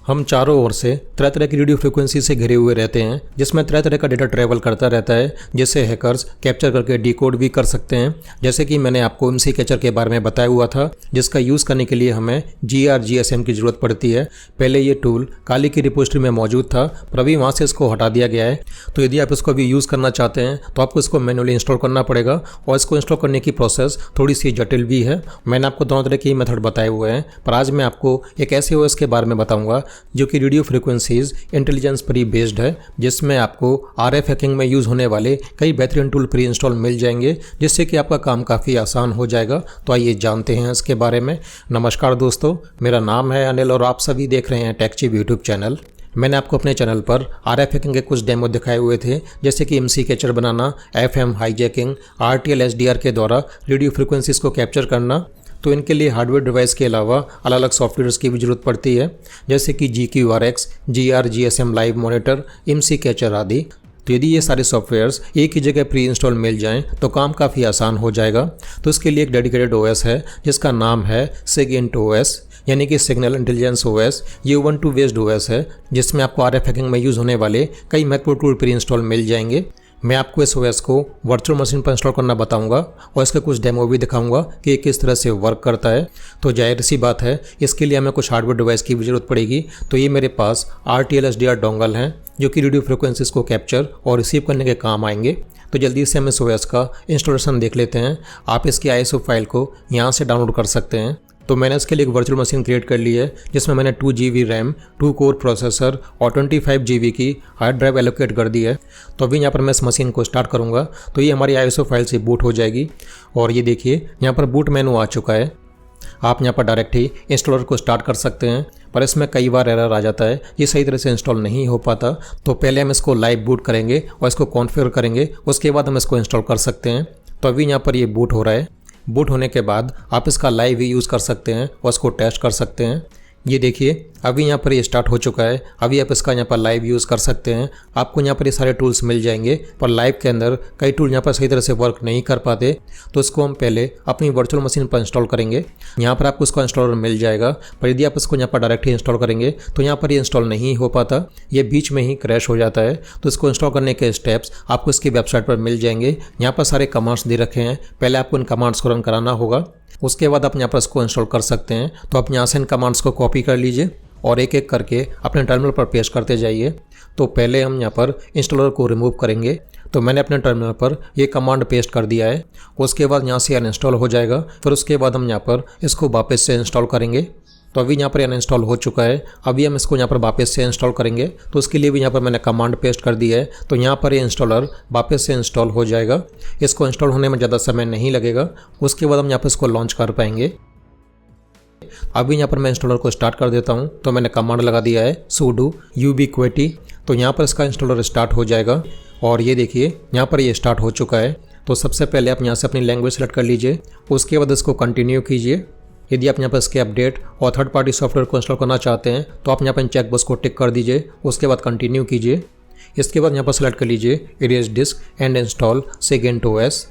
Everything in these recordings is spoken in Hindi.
हम चारों ओर से तरह तरह की रेडियो फ्रिक्वेंसी से घिरे हुए रहते हैं, जिसमें तरह तरह का डेटा ट्रैवल करता रहता है, जिससे हैकर्स कैप्चर करके डिकोड भी कर सकते हैं। जैसे कि मैंने आपको एमसी कैचर के बारे में बताया हुआ था, जिसका यूज़ करने के लिए हमें GRGSM की ज़रूरत पड़ती है। पहले ये टूल काली की रिपोजिटरी में मौजूद था, पर अभी वहाँ से इसको हटा दिया गया है। तो यदि आप इसको अभी यूज़ करना चाहते हैं तो आपको इसको मैनुअली इंस्टॉल करना पड़ेगा, और इसको इंस्टॉल करने की प्रोसेस थोड़ी सी जटिल भी है। मैंने आपको दोनों तरह के मेथड बताए हुए हैं, पर आज मैं आपको एक ऐसे OS के बारे में बताऊंगा जो कि radio frequencies intelligence pre based है, जिसमें आपको RF हैकिंग में यूज़ होने वाले कई बेहतरीन टूल प्री इंस्टॉल मिल जाएंगे, जिससे कि आपका काम काफ़ी आसान हो जाएगा। तो आइए जानते हैं इसके बारे में। नमस्कार दोस्तों, मेरा नाम है अनिल और आप सभी देख रहे हैं टेकचिप यूट्यूब चैनल। मैंने आपको अपने चैनल पर RF हैकिंग के कुछ डेमो दिखाए हुए थे, जैसे कि MC कैचर बनाना, FM हाईजैकिंग, RTL SDR के द्वारा रेडियो फ्रिक्वेंसीज को कैप्चर करना। तो इनके लिए हार्डवेयर डिवाइस के अलावा अलग अलग सॉफ्टवेयर्स की भी ज़रूरत पड़ती है, जैसे कि GQRX, GRGSM live monitor, MC catcher आदि। तो यदि ये सारे सॉफ्टवेयर्स एक ही जगह प्री इंस्टॉल मिल जाएं तो काम काफ़ी आसान हो जाएगा। तो इसके लिए एक डेडिकेटेड OS है जिसका नाम है SIGINT-OS, यानी कि सिग्नल इंटेलिजेंस OS। ये Ubuntu बेस्ड OS है, जिसमें आपको RF हैकिंग में यूज़ होने वाले कई महत्वपूर्ण टूल प्री इंस्टॉल मिल जाएंगे। मैं आपको इस OS को वर्चुअल मशीन पर इंस्टॉल करना बताऊंगा और इसके कुछ डेमो भी दिखाऊंगा कि किस तरह से वर्क करता है। तो जाहिर सी बात है, इसके लिए हमें कुछ हार्डवेयर डिवाइस की भी ज़रूरत पड़ेगी। तो ये मेरे पास RTL SDR डोंगल हैं, जो कि रेडियो फ्रिक्वेंसीज को कैप्चर और रिसीव करने के काम आएंगे। तो जल्दी से हम इस OS का इंस्टॉलेशन देख लेते हैं। आप इसकी ISO फाइल को यहाँ से डाउनलोड कर सकते हैं। तो मैंने इसके लिए एक वर्चुअल मशीन क्रिएट कर ली है, जिसमें मैंने 2 GB रैम, 2 कोर प्रोसेसर और 25 GB की हार्ड ड्राइव एलोकेट कर दी है। तो अभी यहाँ पर मैं इस मशीन को स्टार्ट करूँगा तो ये हमारी ISO फाइल से बूट हो जाएगी। और ये देखिए, यहाँ पर बूट मेनू आ चुका है। आप यहाँ पर डायरेक्ट ही इंस्टॉलर को स्टार्ट कर सकते हैं, पर इसमें कई बार एरर आ जाता है, ये सही तरह से इंस्टॉल नहीं हो पाता। तो पहले हम इसको लाइव बूट करेंगे और इसको कॉन्फ़िगर करेंगे, उसके बाद हम इसको इंस्टॉल कर सकते हैं। तो अभी यहाँ पर ये बूट हो रहा है। बूट होने के बाद आप इसका लाइव भी यूज़ कर सकते हैं और इसको टेस्ट कर सकते हैं। ये देखिए, अभी यहाँ पर ये स्टार्ट हो चुका है। अभी आप इसका यहाँ पर लाइव यूज़ कर सकते हैं। आपको यहाँ पर ये सारे टूल्स मिल जाएंगे, पर लाइव के अंदर कई टूल यहाँ पर सही तरह से वर्क नहीं कर पाते। तो इसको हम पहले अपनी वर्चुअल मशीन पर इंस्टॉल करेंगे। यहाँ पर आपको इसका इंस्टॉलर मिल जाएगा, पर यदि आप इसको यहाँ पर डायरेक्ट ही इंस्टॉल करेंगे तो यहाँ पर ये इंस्टॉल नहीं हो पाता, ये बीच में ही क्रैश हो जाता है। तो इसको इंस्टॉल करने के स्टेप्स आपको इसकी वेबसाइट पर मिल जाएंगे। यहाँ पर सारे कमांड्स दे रखे हैं, पहले आपको इन कमांड्स को रन कराना होगा, उसके बाद आप यहाँ पर इसको इंस्टॉल कर सकते हैं। तो आप यहाँ से इन कमांड्स को कॉपी कर लीजिए और एक एक करके अपने टर्मिनल पर पेस्ट करते जाइए। तो पहले हम यहाँ पर इंस्टॉलर को रिमूव करेंगे। तो मैंने अपने टर्मिनल पर ये कमांड पेस्ट कर दिया है। उसके बाद यहाँ से अनइंस्टॉल हो जाएगा। फिर उसके बाद हम यहाँ पर इसको वापस से इंस्टॉल करेंगे। तो अभी यहाँ पर अनइंस्टॉल हो चुका है। अभी हम इसको यहाँ पर वापस से इंस्टॉल करेंगे। तो उसके लिए भी यहाँ पर मैंने कमांड पेस्ट कर दी है। तो यहाँ पर ये इंस्टॉलर वापस से इंस्टॉल हो जाएगा। इसको इंस्टॉल होने में ज़्यादा समय नहीं लगेगा। उसके बाद हम यहाँ पर इसको लॉन्च कर पाएंगे। अभी यहाँ पर मैं इंस्टॉलर को स्टार्ट कर देता हूँ। तो मैंने कमांड लगा दिया है sudo ubiquiti। तो यहाँ पर इसका इंस्टॉलर स्टार्ट हो जाएगा। और ये देखिए, यहाँ पर ये स्टार्ट हो चुका है। तो सबसे पहले आप यहाँ से अपनी लैंग्वेज सेलेक्ट कर लीजिए, उसके बाद इसको कंटिन्यू कीजिए। यदि आप यहाँ पर इसके अपडेट और थर्ड पार्टी सॉफ्टवेयर को इंस्टॉल करना चाहते हैं तो आप यहाँ पर चेक बॉक्स को टिक कर दीजिए, उसके बाद कंटिन्यू कीजिए। इसके बाद यहाँ पर सेलेक्ट कर लीजिए erase disc and install SIGINT-OS।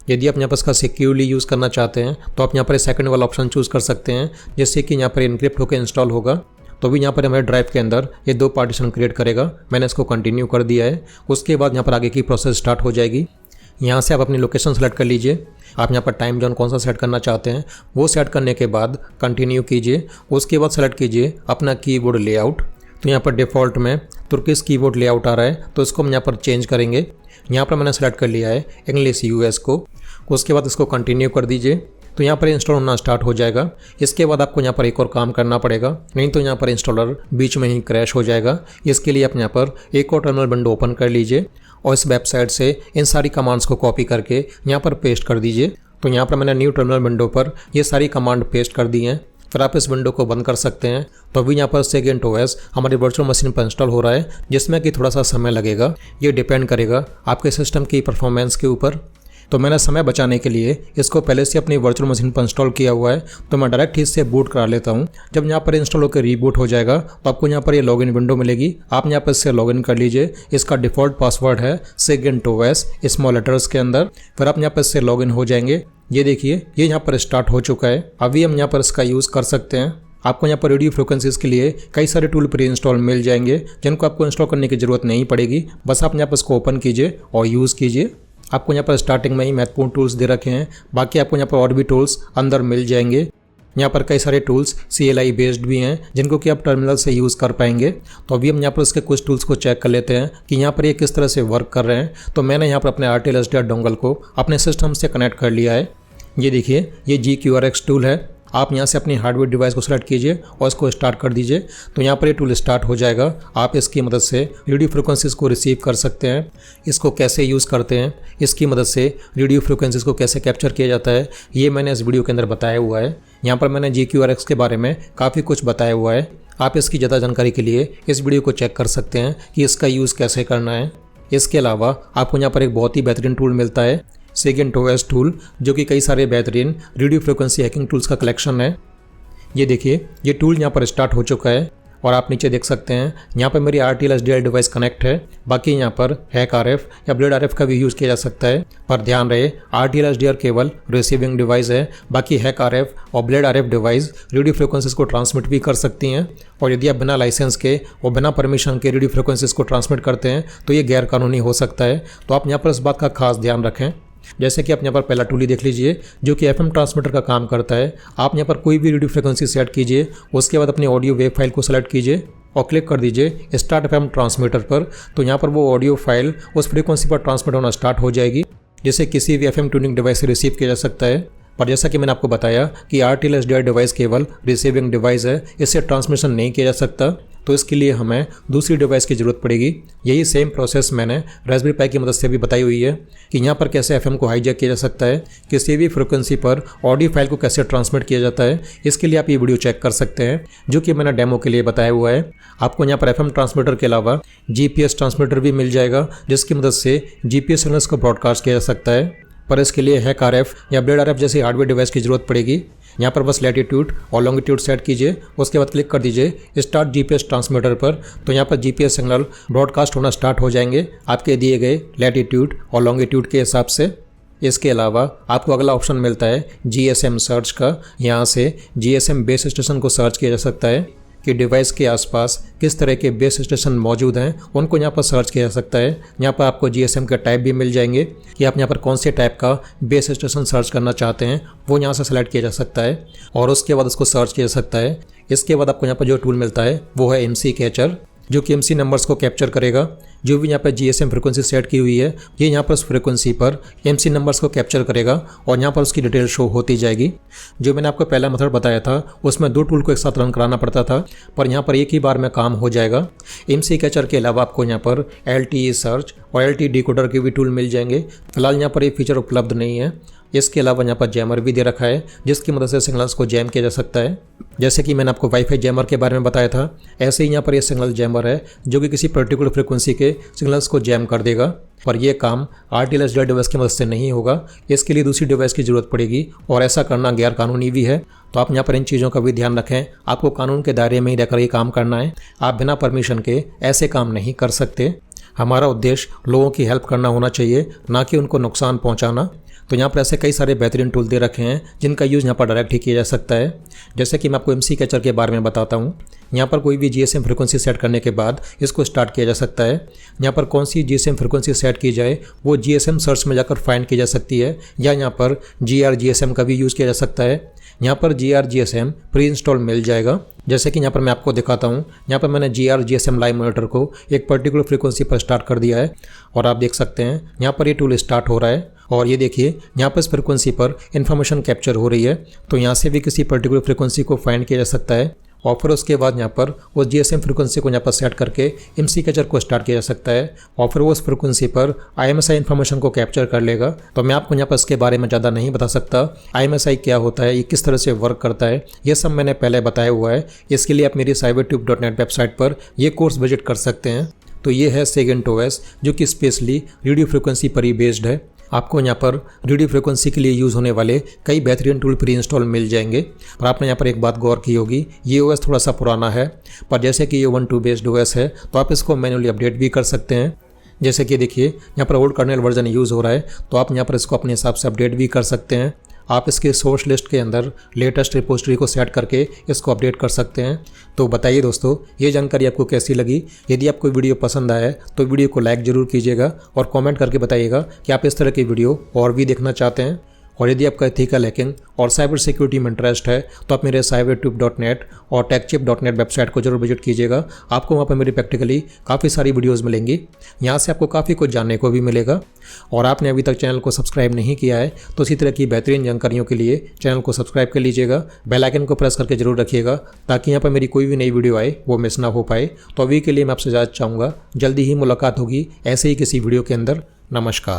यदि आप यहाँ पर इसका सिक्योरली यूज़ करना चाहते हैं तो आप यहाँ पर सेकंड वाला ऑप्शन चूज़ कर सकते हैं, जिससे कि यहाँ पर इनक्रिप्ट होकर इंस्टॉल होगा। तो भी यहाँ पर हमारे ड्राइव के अंदर ये 2 पार्टीशन क्रिएट करेगा। मैंने इसको कंटिन्यू कर दिया है। उसके बाद यहाँ पर आगे की प्रोसेस स्टार्ट हो जाएगी। यहाँ से आप अपनी लोकेशन सेलेक्ट कर लीजिए। आप यहाँ पर टाइम जोन कौन सा सेट करना चाहते हैं वो सेट करने के बाद कंटिन्यू कीजिए। उसके बाद सेलेक्ट कीजिए अपना कीबोर्ड लेआउट। तो यहाँ पर डिफ़ॉल्ट में तुर्किश कीबोर्ड लेआउट आ रहा है, तो इसको हम यहाँ पर चेंज करेंगे। यहाँ पर मैंने सेलेक्ट कर लिया है इंग्लिश US को। उसके बाद इसको कंटिन्यू कर दीजिए। तो यहाँ पर इंस्टॉल होना स्टार्ट हो जाएगा। इसके बाद आपको यहाँ पर एक और काम करना पड़ेगा, नहीं तो यहाँ पर इंस्टॉलर बीच में ही क्रैश हो जाएगा। इसके लिए आप यहाँ पर एक और टर्मिनल विंडो ओपन कर लीजिए और इस वेबसाइट से इन सारी कमांड्स को कॉपी करके यहाँ पर पेस्ट कर दीजिए। तो यहाँ पर मैंने न्यू टर्मिनल विंडो पर ये सारी कमांड पेस्ट कर दी हैं। फिर आप इस विंडो को बंद कर सकते हैं। तो अभी यहाँ पर SIGINT-OS हमारी वर्चुअल मशीन पर इंस्टॉल हो रहा है, जिसमें कि थोड़ा सा समय लगेगा। ये डिपेंड करेगा आपके सिस्टम की परफॉर्मेंस के ऊपर। तो मैंने समय बचाने के लिए इसको पहले से अपनी वर्चुअल मशीन पर इंस्टॉल किया हुआ है, तो मैं डायरेक्ट ही इससे बूट करा लेता हूँ। जब यहाँ पर इंस्टॉल होकर रीबूट हो जाएगा तो आपको यहाँ पर ये लॉगिन विंडो मिलेगी। आप यहाँ पर इससे लॉगिन कर लीजिए। इसका डिफ़ॉल्ट पासवर्ड है SIGINT-OS स्मॉल लेटर्स के अंदर। फिर आप यहाँ पर इससे लॉगिन हो जाएंगे। ये देखिए, ये यहाँ पर स्टार्ट हो चुका है। अभी हम यहाँ पर इसका यूज़ कर सकते हैं। आपको यहाँ पर रेडियो फ्रिक्वेंसीज के लिए कई सारे टूल प्री इंस्टॉल मिल जाएंगे जिनको आपको इंस्टॉल करने की ज़रूरत नहीं पड़ेगी। बस आप यहाँ पर इसको ओपन कीजिए और यूज़ कीजिए। आपको यहाँ पर स्टार्टिंग में ही महत्वपूर्ण टूल्स दे रखे हैं, बाकी आपको यहाँ पर और भी टूल्स अंदर मिल जाएंगे। यहाँ पर कई सारे टूल्स CLI बेस्ड भी हैं जिनको कि आप टर्मिनल से यूज़ कर पाएंगे। तो अभी हम यहाँ पर इसके कुछ टूल्स को चेक कर लेते हैं कि यहाँ पर ये किस तरह से वर्क कर रहे हैं। तो मैंने यहाँ पर अपने RTL SDR डोंगल को अपने सिस्टम से कनेक्ट कर लिया है। ये देखिए, ये GQRX टूल है। आप यहाँ से अपनी हार्डवेयर डिवाइस को सेलेक्ट कीजिए और इसको स्टार्ट कर दीजिए। तो यहाँ पर ये टूल स्टार्ट हो जाएगा। आप इसकी मदद से रेडियो फ्रिक्वेंसीज़ को रिसीव कर सकते हैं। इसको कैसे यूज़ करते हैं, इसकी मदद से रेडियो फ्रिक्वेंसीज़ को कैसे कैप्चर किया जाता है, ये मैंने इस वीडियो के अंदर बताया हुआ है। यहाँ पर मैंने GQRX के बारे में काफ़ी कुछ बताया हुआ है। आप इसकी ज़्यादा जानकारी के लिए इस वीडियो को चेक कर सकते हैं कि इसका यूज़ कैसे करना है। इसके अलावा आपको यहाँ पर एक बहुत ही बेहतरीन टूल मिलता है, SIGINT-OS टूल, जो कि कई सारे बेहतरीन रेडियो फ्रिक्वेंसी हैकिंग टूल्स का कलेक्शन है। ये देखिए, ये टूल यहाँ पर स्टार्ट हो चुका है और आप नीचे देख सकते हैं यहाँ पर मेरी RTL SDR डिवाइस कनेक्ट है। बाकी यहाँ पर HackRF या Blade RF का भी यूज़ किया जा सकता है, पर ध्यान रहे RTL SDR केवल रिसीविंग डिवाइस है। बाकी HackRF और Blade RF device radio frequencies को ट्रांसमिट भी कर सकती हैं। और यदि आप बिना लाइसेंस के और बिना परमिशन के रेडियो फ्रिक्वेंसीज़ को ट्रांसमिट करते हैं तो ये गैरकानूनी हो सकता है। तो आप यहाँ पर इस बात का खास ध्यान रखें। जैसे कि आप यहाँ पर पहला टूल ही देख लीजिए जो कि FM ट्रांसमीटर का काम करता है। आप यहाँ पर कोई भी रेडियो फ्रिक्वेंसी सेट कीजिए, उसके बाद अपनी ऑडियो वेव फाइल को सेलेक्ट कीजिए और क्लिक कर दीजिए स्टार्ट FM ट्रांसमीटर पर। तो यहाँ पर वो ऑडियो फाइल उस फ्रीक्वेंसी पर ट्रांसमिट होना स्टार्ट हो जाएगी, जिसे किसी भी FM ट्यूनिंग डिवाइस से रिसीव किया जा सकता है। पर जैसा कि मैंने आपको बताया कि RTL SDR डिवाइस केवल रिसीविंग डिवाइस है, इससे ट्रांसमिशन नहीं किया जा सकता। तो इसके लिए हमें दूसरी डिवाइस की ज़रूरत पड़ेगी। यही सेम प्रोसेस मैंने रास्पबेरी पाई की मदद से भी बताई हुई है कि यहाँ पर कैसे FM को हाईजैक किया जा सकता है, किसी भी फ्रिक्वेंसी पर ऑडियो फाइल को कैसे ट्रांसमिट किया जाता है। इसके लिए आप ये वीडियो चेक कर सकते हैं जो कि मैंने डेमो के लिए बताया हुआ है। आपको यहाँ पर FM ट्रांसमीटर के अलावा GPS ट्रांसमीटर भी मिल जाएगा, जिसकी मदद से GPS सिग्नल्स को ब्रॉडकास्ट किया जा सकता है। पर इसके लिए HackRF या Blade RF जैसी हार्डवेयर डिवाइस की ज़रूरत पड़ेगी। यहाँ पर बस लैटिट्यूड और लॉन्गिट्यूड सेट कीजिए, उसके बाद क्लिक कर दीजिए स्टार्ट GPS ट्रांसमीटर पर। तो यहाँ पर GPS सिग्नल ब्रॉडकास्ट होना स्टार्ट हो जाएंगे आपके दिए गए लैटिट्यूड और लॉन्गिट्यूड के हिसाब से। इसके अलावा आपको अगला ऑप्शन मिलता है GSM सर्च का। यहाँ से GSM बेस स्टेशन को सर्च किया जा सकता है कि डिवाइस के आसपास किस तरह के बेस स्टेशन मौजूद हैं, उनको यहाँ पर सर्च किया जा सकता है। यहाँ पर आपको GSM के टाइप भी मिल जाएंगे कि आप यहाँ पर कौन से टाइप का बेस स्टेशन सर्च करना चाहते हैं, वो यहाँ से सेलेक्ट किया जा सकता है और उसके बाद उसको सर्च किया जा सकता है। इसके बाद आपको यहाँ पर जो टूल मिलता है वो है MC कैचर, जो कि MC नंबर्स को कैप्चर करेगा। जो भी यहाँ पर GSM फ्रिक्वेंसी सेट की हुई है, ये यहाँ पर उस फ्रिक्वेंसी पर MC नंबर्स को कैप्चर करेगा और यहाँ पर उसकी डिटेल शो होती जाएगी। जो मैंने आपको पहला मेथड बताया था उसमें दो टूल को एक साथ रन कराना पड़ता था, पर यहाँ पर एक ही बार में काम हो जाएगा। MC कैचर के अलावा आपको यहाँ पर LTE सर्च और LTE डिकोडर के भी टूल मिल जाएंगे। फिलहाल यहाँ पर ये फीचर उपलब्ध नहीं है। इसके अलावा यहाँ पर जैमर भी दे रखा है, जिसकी मदद से सिग्नल्स को जैम किया जा सकता है। जैसे कि मैंने आपको वाईफाई जैमर के बारे में बताया था, ऐसे ही यहाँ पर ये सिग्नल जैमर है जो कि किसी पर्टिकुलर फ्रिक्वेंसी के सिग्नल्स को जैम कर देगा। पर यह काम RTL SDR डिवाइस की मदद से नहीं होगा, इसके लिए दूसरी डिवाइस की ज़रूरत पड़ेगी और ऐसा करना गैर कानूनी भी है। तो आप यहाँ पर इन चीज़ों का भी ध्यान रखें। आपको कानून के दायरे में ही रहकर ये काम करना है। आप बिना परमिशन के ऐसे काम नहीं कर सकते। हमारा उद्देश्य लोगों की हेल्प करना होना चाहिए, ना कि उनको नुकसान पहुँचाना। तो यहाँ पर ऐसे कई सारे बेहतरीन टूल दे रखे हैं जिनका यूज़ यहाँ पर डायरेक्ट ही किया जा सकता है। जैसे कि मैं आपको MC कैचर के बारे में बताता हूँ। यहाँ पर कोई भी GSM फ्रिक्वेंसी सेट करने के बाद इसको स्टार्ट किया जा सकता है। यहाँ पर कौन सी GSM फ्रिक्वेंसी सेट की जाए वो GSM सर्च में जाकर फाइंड की जा सकती है, या यहाँ पर GRGSM का भी यूज़ किया जा सकता है। यहाँ पर GRGSM प्री इंस्टॉल मिल जाएगा। जैसे कि यहाँ पर मैं आपको दिखाता हूँ, यहाँ पर मैंने GRGSM लाइव मॉनिटर को एक पर्टिकुलर फ्रीक्वेंसी पर स्टार्ट कर दिया है और आप देख सकते हैं यहाँ पर ये टूल स्टार्ट हो रहा है। और ये देखिए यहाँ पर इस फ्रिक्वेंसी पर इन्फॉर्मेशन कैप्चर हो रही है। तो यहाँ से भी किसी पर्टिकुलर फ्रिक्वेंसी को फाइंड किया जा सकता है और फिर उसके बाद यहाँ पर उस GSM फ्रिक्वेंसी को यहाँ पर सेट करके MC कैचर को स्टार्ट किया जा सकता है और फिर वो उस फ्रिक्वेंसी पर IMSI इन्फॉर्मेशन को कैप्चर कर लेगा। तो मैं आपको यहाँ पर इसके बारे में ज़्यादा नहीं बता सकता। IMSI क्या होता है, ये किस तरह से वर्क करता है, ये सब मैंने पहले बताया हुआ है। इसके लिए आप मेरी cybertube.net वेबसाइट पर ये कोर्स विजिट कर सकते हैं। तो ये है SIGINT-OS, जो कि स्पेशली रेडियो फ्रिक्वेंसी पर ही बेस्ड है। आपको यहाँ पर रेडियो फ्रिक्वेंसी के लिए यूज़ होने वाले कई बेहतरीन टूल प्री इंस्टॉल मिल जाएंगे। पर आपने यहाँ पर एक बात गौर की होगी, ये OS थोड़ा सा पुराना है, पर जैसे कि ये 1.2 बेस्ड OS है तो आप इसको मैनुअली अपडेट भी कर सकते हैं। जैसे कि देखिए यहाँ पर ओल्ड कर्नेल वर्जन यूज़ हो रहा है, तो आप यहाँ पर इसको अपने हिसाब से अपडेट भी कर सकते हैं। आप इसके सोर्स लिस्ट के अंदर लेटेस्ट रिपोजिटरी को सेट करके इसको अपडेट कर सकते हैं। तो बताइए दोस्तों, ये जानकारी आपको कैसी लगी? यदि आपको वीडियो पसंद आया तो वीडियो को लाइक ज़रूर कीजिएगा और कमेंट करके बताइएगा कि आप इस तरह की वीडियो और भी देखना चाहते हैं। और यदि आपका एथिकल हैकिंग और साइबर सिक्योरिटी में इंटरेस्ट है तो आप मेरे cybertube.net और techchip.net वेबसाइट को जरूर विजिट कीजिएगा। आपको वहाँ पर मेरी प्रैक्टिकली काफ़ी सारी वीडियोस मिलेंगी। यहाँ से आपको काफ़ी कुछ जानने को भी मिलेगा। और आपने अभी तक चैनल को सब्सक्राइब नहीं किया है तो इसी तरह की बेहतरीन जानकारियों के लिए चैनल को सब्सक्राइब कर लीजिएगा। बेल आइकन को प्रेस करके जरूर रखिएगा ताकि यहाँ पर मेरी कोई भी नई वीडियो आए वो मिस ना हो पाए। तो अभी के लिए मैं आपसे इजाज़त चाहूँगा। जल्दी ही मुलाकात होगी ऐसे ही किसी वीडियो के अंदर। नमस्कार।